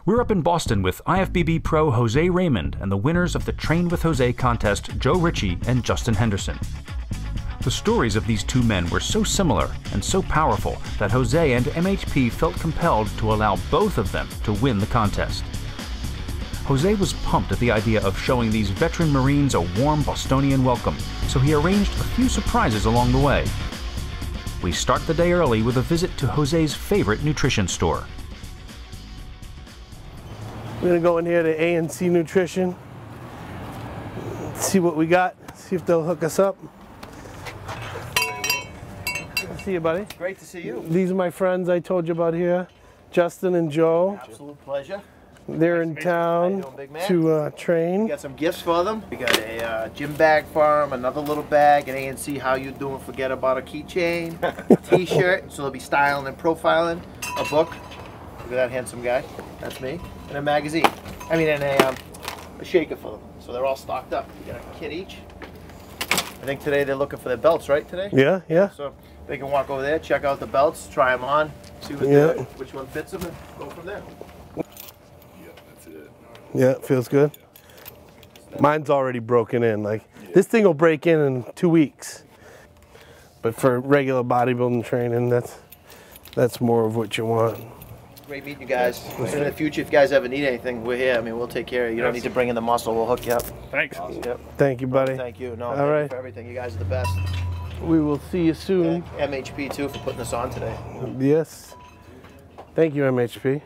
We're up in Boston with IFBB pro Jose Raymond and the winners of the Train with Jose contest, Joe Ritchie and Justin Henderson. The stories of these two men were so similar and so powerful that Jose and MHP felt compelled to allow both of them to win the contest. Jose was pumped at the idea of showing these veteran Marines a warm Bostonian welcome, so he arranged a few surprises along the way. We start the day early with a visit to Jose's favorite nutrition store. We're gonna go in here to A&C Nutrition, see what we got, see if they'll hook us up. Good to see you, buddy. Great to see you. These are my friends I told you about here, Justin and Joe. Absolute pleasure. They're in town to train. We got some gifts for them. We got a gym bag for them, another little bag, an A&C How You Doing, Forget About a keychain, t-shirt, so they'll be styling and profiling, a book. Look at that handsome guy. That's me. And a magazine. I mean, and a shaker for them. So they're all stocked up. You got a kit each. I think today they're looking for their belts, right? Today? Yeah, yeah. So they can walk over there, check out the belts, try them on, see what which one fits them, and go from there. Yeah, that's it. Yeah, it feels good. Mine's already broken in. Like this thing will break in 2 weeks. But for regular bodybuilding training, that's more of what you want. Great meeting you guys. In the future, if you guys ever need anything, we're here. I mean, we'll take care of you. You don't need to bring in the muscle. We'll hook you up. Thanks. Yep. Thank you, buddy. Thank you. No, all thank right. you for everything. You guys are the best. We will see you soon. Thank MHP too for putting this on today. Yes. Thank you, MHP.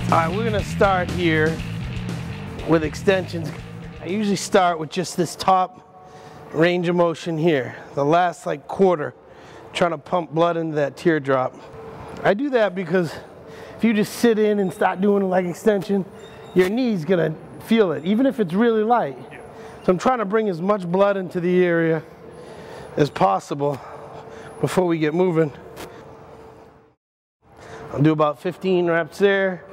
All right, we're gonna start here with extensions. I usually start with just this top range of motion here, the last like quarter, trying to pump blood into that teardrop. I do that because if you just sit in and start doing a leg extension, your knee's gonna feel it, even if it's really light. So I'm trying to bring as much blood into the area as possible before we get moving. I'll do about 15 reps there.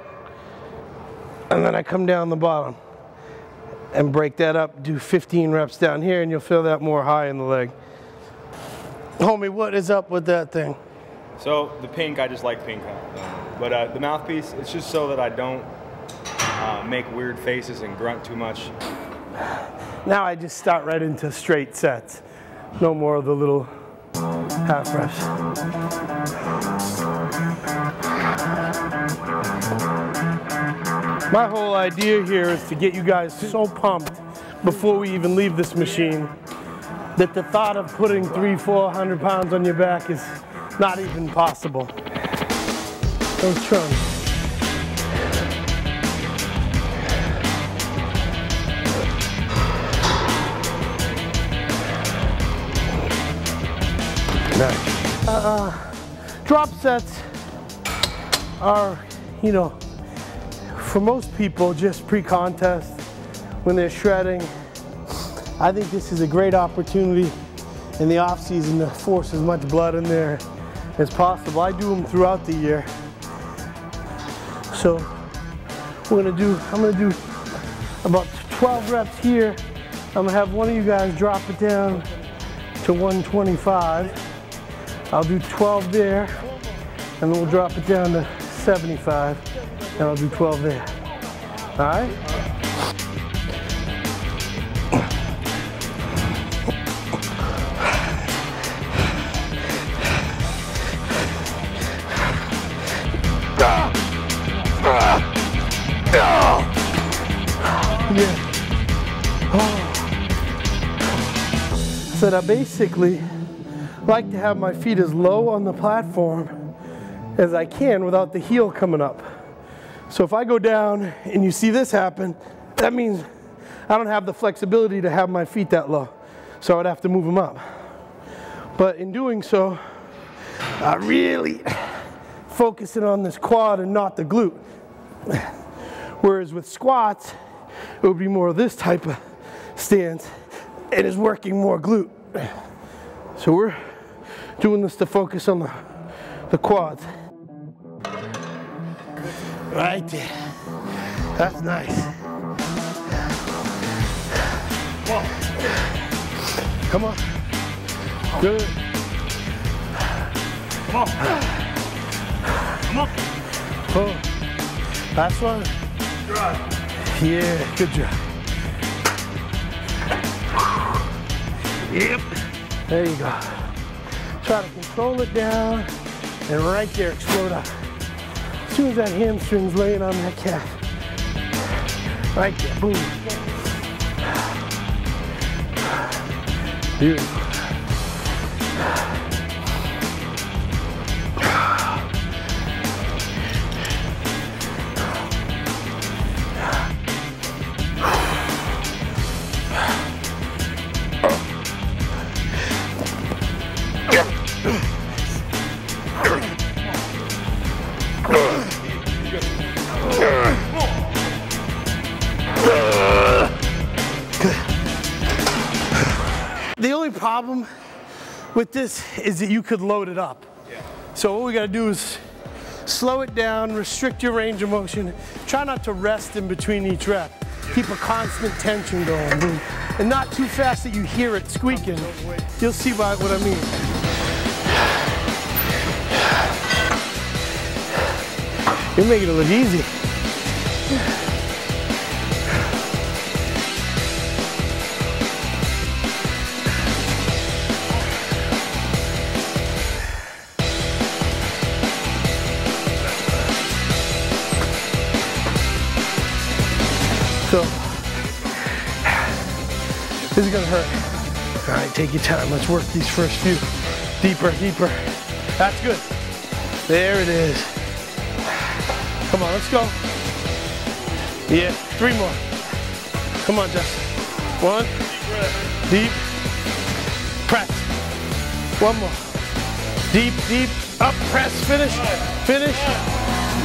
And then I come down the bottom and break that up, do 15 reps down here, and you'll feel that more high in the leg. Homie, what is up with that thing? So the pink, I just like pink. But the mouthpiece, it's just so that I don't make weird faces and grunt too much. Now I just start right into straight sets. No more of the little half reps. My whole idea here is to get you guys so pumped before we even leave this machine that the thought of putting 300-400 pounds on your back is not even possible. Those trunks. Nice. Drop sets are, you know, for most people, just pre-contest, when they're shredding. I think this is a great opportunity in the off season to force as much blood in there as possible. I do them throughout the year. So I'm gonna do about 12 reps here. I'm gonna have one of you guys drop it down to 125. I'll do 12 there, and then we'll drop it down to 75. And I'll do 12 there. All right? Yeah. So I basically like to have my feet as low on the platform as I can without the heel coming up. So if I go down and you see this happen, that means I don't have the flexibility to have my feet that low. So I'd have to move them up. But in doing so, I really focusing on this quad and not the glute. Whereas with squats, it would be more of this type of stance and is working more glute. So we're doing this to focus on the quads. Right there. That's nice. Come on. Good. Come on. Come on. Oh. Last one. Yeah, good job. Yep. There you go. Try to control it down and right there explode up. As soon as that hamstring's laying on that calf. Right there, boom. Beautiful. The only problem with this is that you could load it up. Yeah. So what we gotta do is slow it down, restrict your range of motion, try not to rest in between each rep. Keep a constant tension going, boom. And not too fast that you hear it squeaking. You'll see what I mean. You're making it look easy. So, this is gonna hurt. All right, take your time. Let's work these first few. Deeper, deeper. That's good. There it is. Come on, let's go. Yeah, 3 more. Come on, Justin. 1, deep, press. 1 more. Deep, deep, up, press, finish, finish.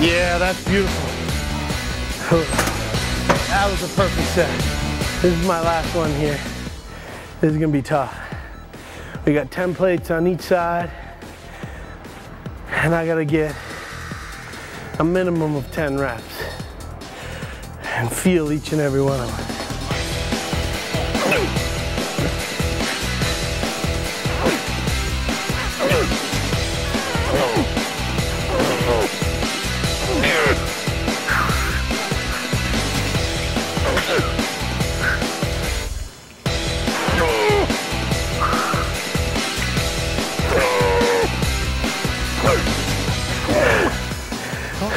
Yeah, that's beautiful. That was a perfect set. This is my last one here. This is gonna be tough. We got 10 plates on each side, and I gotta get a minimum of 10 reps and feel each and every one of them.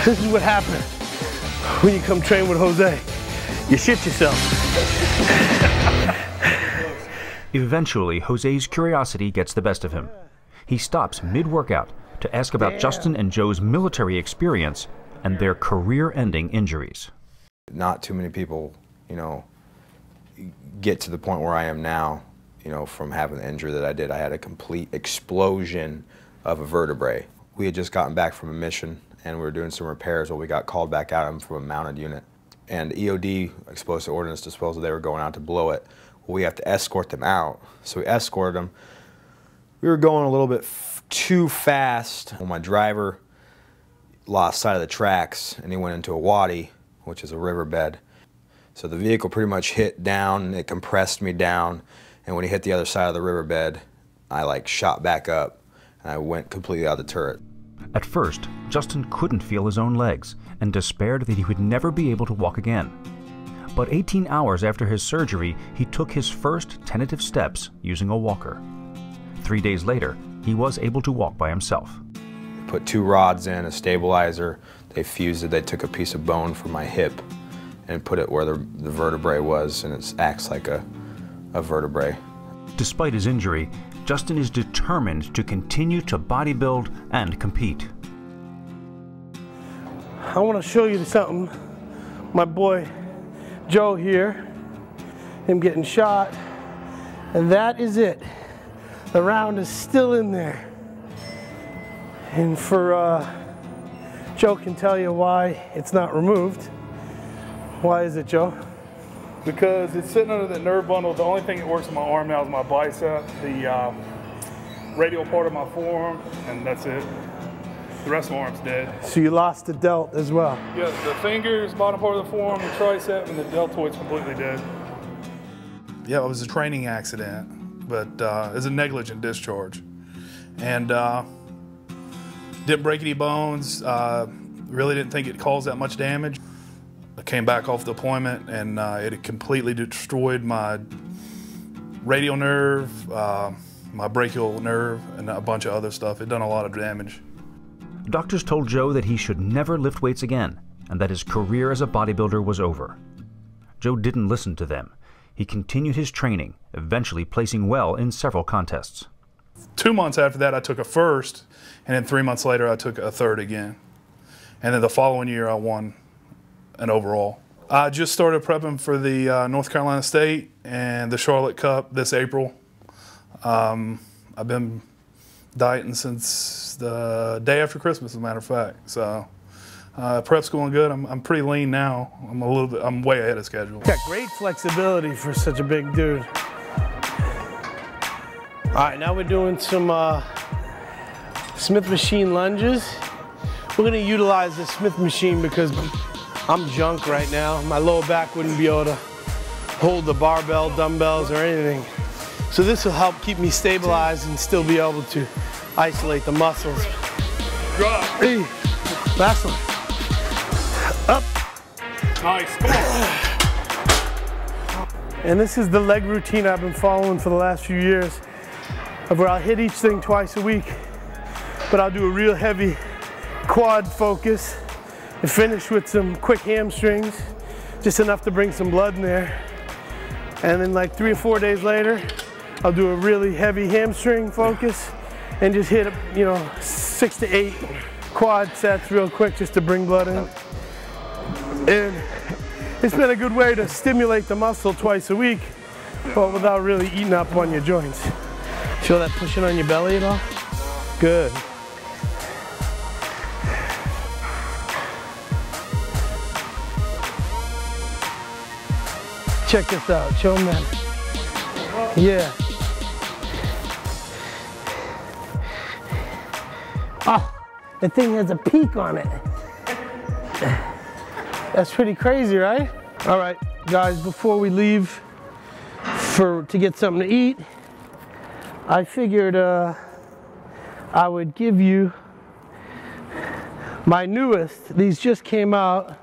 This is what happens when you come train with Jose. You shit yourself. Eventually, Jose's curiosity gets the best of him. He stops mid-workout to ask about Justin and Joe's military experience and their career-ending injuries. Not too many people, get to the point where I am now, from having the injury that I did. I had a complete explosion of a vertebrae. We had just gotten back from a mission and we were doing some repairs while we got called back out from a mounted unit. And EOD, Explosive Ordnance Disposal, they were going out to blow it. Well, we have to escort them out. So we escorted them. We were going a little bit too fast. Well, my driver lost sight of the tracks and he went into a wadi, which is a riverbed. So the vehicle pretty much hit down and it compressed me down. And when he hit the other side of the riverbed, I shot back up and I went completely out of the turret. At first, Justin couldn't feel his own legs and despaired that he would never be able to walk again. But 18 hours after his surgery, he took his first tentative steps using a walker. 3 days later, he was able to walk by himself. Put 2 rods in, a stabilizer, they fused it, they took a piece of bone from my hip and put it where the vertebrae was, and it acts like a vertebrae. Despite his injury, Justin is determined to continue to bodybuild and compete. I want to show you something. My boy Joe here, him getting shot, and that is it. The round is still in there. And Joe can tell you why it's not removed. Why is it, Joe? Because it's sitting under the nerve bundle. The only thing that works in my arm now is my bicep, the radial part of my forearm, and that's it. The rest of my arm's dead. So you lost the delt as well? Yeah, the fingers, bottom part of the forearm, the tricep, and the deltoid's completely dead. Yeah, it was a training accident, but it was a negligent discharge. And didn't break any bones, really didn't think it caused that much damage. I came back off deployment and it had completely destroyed my radial nerve, my brachial nerve, and a bunch of other stuff. It done a lot of damage. Doctors told Joe that he should never lift weights again and that his career as a bodybuilder was over. Joe didn't listen to them. He continued his training, eventually placing well in several contests. 2 months after that, I took a first, and then 3 months later, I took a third again. And then the following year, I won an overall. I just started prepping for the North Carolina State and the Charlotte Cup this April. I've been dieting since the day after Christmas, as a matter of fact. So prep's going good. I'm pretty lean now. I'm way ahead of schedule. Got great flexibility for such a big dude. All right, now we're doing some Smith machine lunges. We're gonna utilize the Smith machine because I'm junk right now. My lower back wouldn't be able to hold the barbell, dumbbells, or anything. So this will help keep me stabilized and still be able to isolate the muscles. Drop. Hey, last one. Up. Nice, come on. And this is the leg routine I've been following for the last few years, of where I'll hit each thing twice a week, but I'll do a real heavy quad focus and finish with some quick hamstrings, just enough to bring some blood in there. And then like 3 or 4 days later, I'll do a really heavy hamstring focus and just hit, 6 to 8 quad sets real quick just to bring blood in. And it's been a good way to stimulate the muscle twice a week, but without really eating up on your joints. Feel that pushing on your belly at all? Good. Check this out, show them that. Yeah. Oh, the thing has a peak on it. That's pretty crazy, right? All right, guys, before we leave to get something to eat, I figured I would give you my newest. These just came out.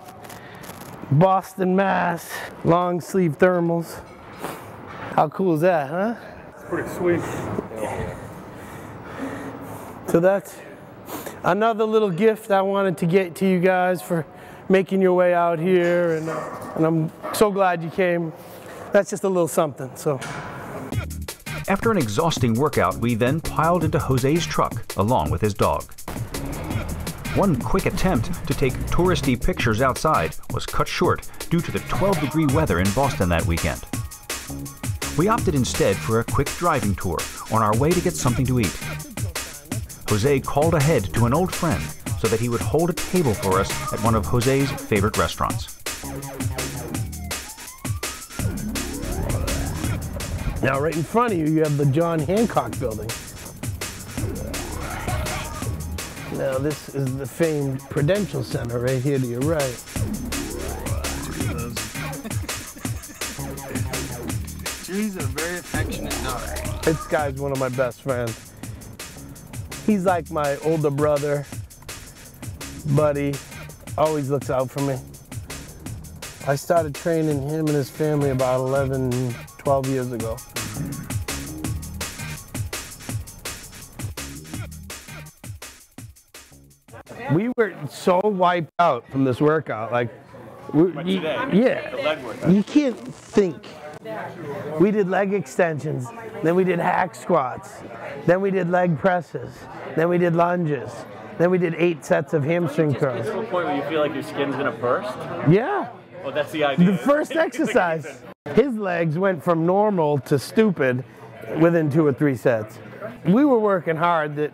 Boston, Mass, long sleeve thermals. How cool is that, huh? It's pretty sweet. So that's another little gift I wanted to get to you guys for making your way out here, and I'm so glad you came. That's just a little something, so. After an exhausting workout, we then piled into Jose's truck along with his dog. One quick attempt to take touristy pictures outside was cut short due to the 12-degree weather in Boston that weekend. We opted instead for a quick driving tour on our way to get something to eat. Jose called ahead to an old friend so that he would hold a table for us at one of Jose's favorite restaurants. Now right in front of you, you have the John Hancock building. Now this is the famed Prudential Center right here to your right. He's a very affectionate dog. This guy's one of my best friends. He's like my older brother, buddy, always looks out for me. I started training him and his family about 11, 12 years ago. We were so wiped out from this workout. Like, yeah, the leg workout. You can't think. We did leg extensions, then we did hack squats, then we did leg presses, then we did lunges, then we did 8 sets of hamstring curls. Is there a point where you feel like your skin's gonna burst? Yeah. Oh, that's the idea. The first exercise. His legs went from normal to stupid within 2 or 3 sets. We were working hard that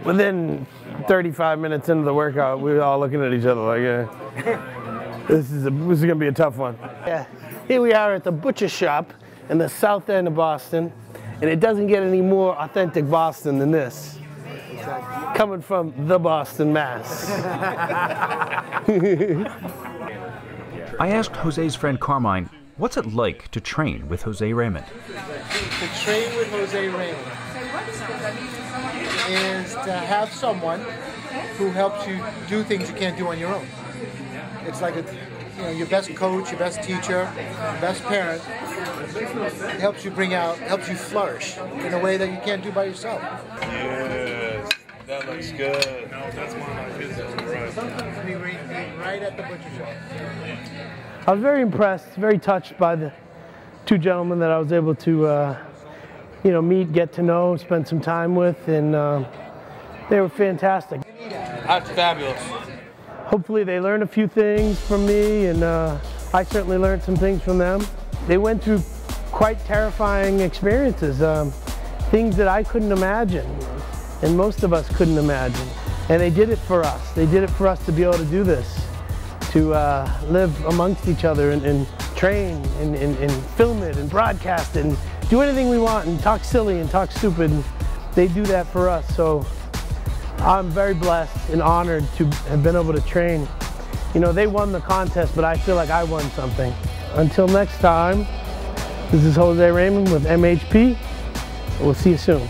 within 35 minutes into the workout, we were all looking at each other like, yeah, this is gonna be a tough one. Yeah. Here we are at the butcher shop in the south end of Boston, and it doesn't get any more authentic Boston than this. coming from the Boston, Mass. I asked Jose's friend Carmine, what's it like to train with Jose Raymond? To train with Jose Raymond is to have someone who helps you do things you can't do on your own. It's like your best coach, your best teacher, your best parent helps you helps you flourish in a way that you can't do by yourself. Yes, that looks good. No, that's one of my business, right? Right at the butcher shop. I was very impressed, very touched by the two gentlemen that I was able to, meet, get to know, spend some time with, and they were fantastic. That's fabulous. Hopefully they learned a few things from me, and I certainly learned some things from them. They went through quite terrifying experiences, things that I couldn't imagine, and most of us couldn't imagine. And they did it for us. They did it for us to be able to do this, to live amongst each other and train and film it and broadcast it and do anything we want and talk silly and talk stupid. They do that for us. So I'm very blessed and honored to have been able to train. They won the contest, but I feel like I won something. Until next time, this is Jose Raymond with MHP. We'll see you soon.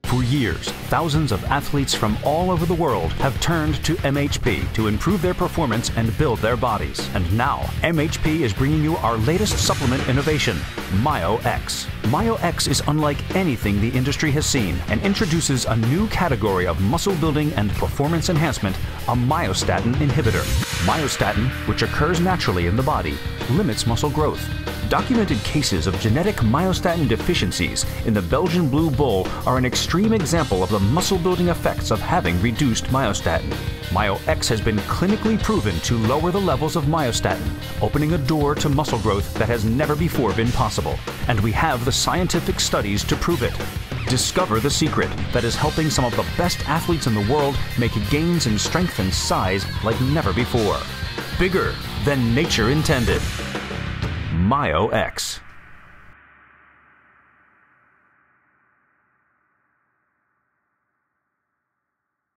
For years, thousands of athletes from all over the world have turned to MHP to improve their performance and build their bodies. And now, MHP is bringing you our latest supplement innovation, MyoX. MyoX is unlike anything the industry has seen and introduces a new category of muscle building and performance enhancement, a myostatin inhibitor. Myostatin, which occurs naturally in the body, limits muscle growth. Documented cases of genetic myostatin deficiencies in the Belgian blue bull are an extreme example of the muscle-building effects of having reduced myostatin. MyoX has been clinically proven to lower the levels of myostatin, opening a door to muscle growth that has never before been possible. And we have the scientific studies to prove it. Discover the secret that is helping some of the best athletes in the world make gains in strength and size like never before. Bigger than nature intended. MyoX.